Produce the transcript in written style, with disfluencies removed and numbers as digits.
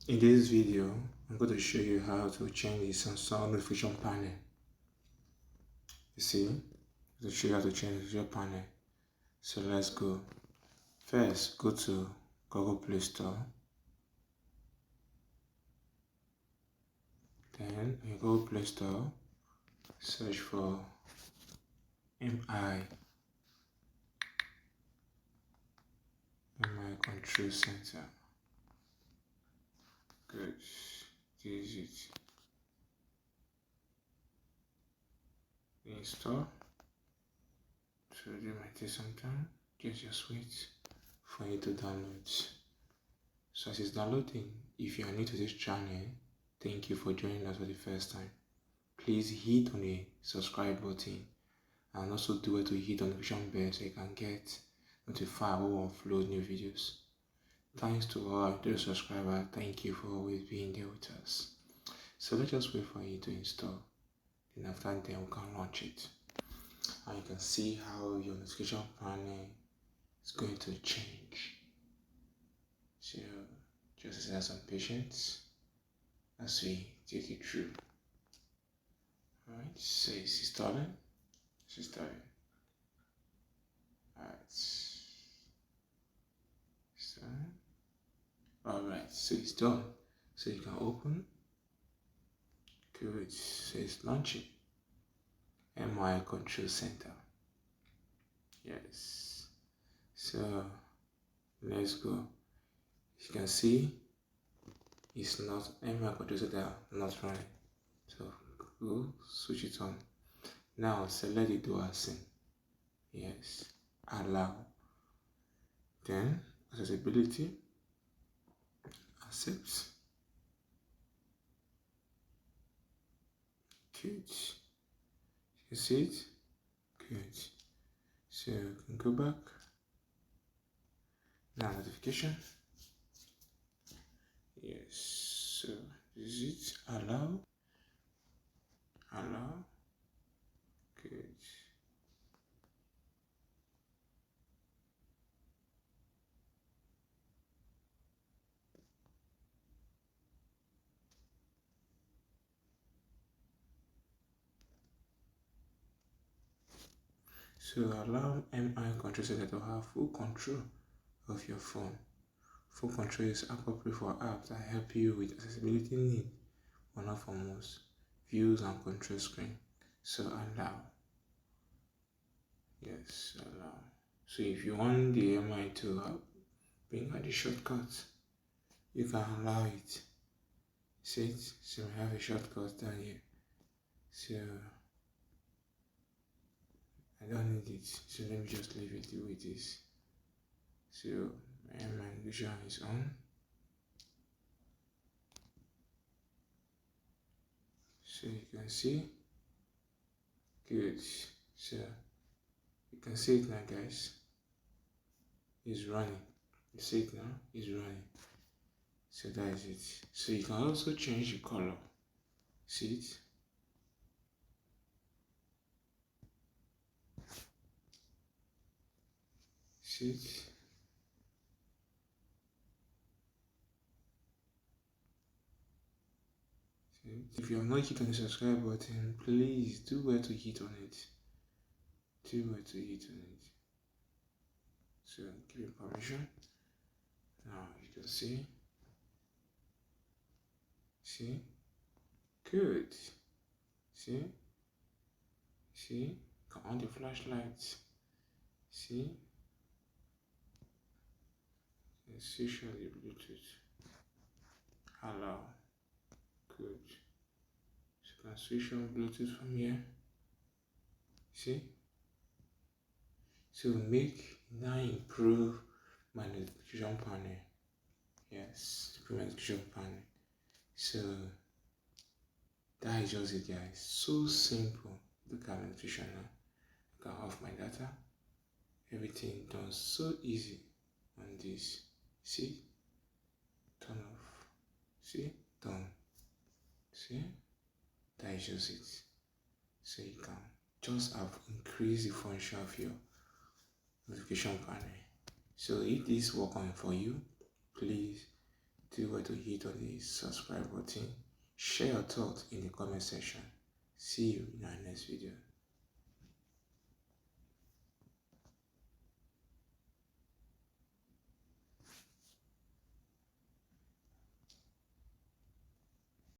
In this video, I'm going to show you how to change the Samsung notification panel. You see, I'm going to show you how to change the notification panel. So let's go. First, go to Google Play Store. Then in Google Play Store, search for MI Control Center. Good. This is it. Install. So it might take some time. Just wait for it to download. So as it's downloading, if you are new to this channel, thank you for joining us for the first time. Please hit on the subscribe button and also do it to hit on the notification bell so you can get notified when we upload new videos. Thanks to all our new subscribers. Thank you for always being there with us. So let's just wait for it to install. Then after that, we can launch it. And you can see how your notification panel is going to change. So just have some patience as we take it through. Alright, so it's installing. It's starting. Alright, so it's done. So you can open. Good. So it's launching. MI Control Center. Yes. So let's go. As you can see, it's not MI Control Center not running. So go switch it on. Now select the dual SIM. Yes. Allow. Then accessibility. Accept. Good. You see it? Good. So you can go back. Now notification. Yes. So this is it. Allow. Allow. Good. So allow MI Control Center to have full control of your phone. Full control is appropriate for apps that help you with accessibility needs, one and foremost, views and control screen. So allow. Yes, allow. So if you want the MI to bring out the shortcuts, you can allow it. See it? So we have a shortcut down here. So I don't need it. So let me just leave it the way it is. So my MI vision is on. So you can see. Good. So you can see it now, guys. It's running. You see it now? It's running. So that is it. So you can also change the color. See it? See it? See it? If you have not hit on the subscribe button, please do well to hit on it. Do well to hit on it. So give it permission. Now you can see. See? Good. See? See? Come on the flashlight. See? And switch on the Bluetooth. Allow. Good. So you can switch on Bluetooth from here. See? So now improve my notification panel. Yes, improve my notification panel. So that is just it, guys. So simple. Look at my notification now. I can off my data. Everything done so easy on this. See? Turn off. See? Done. See? That is just it. So you can just have increased the function of your notification panel. So if this work on for you, please do well to hit on the subscribe button. Share your thoughts in the comment section. See you in our next video.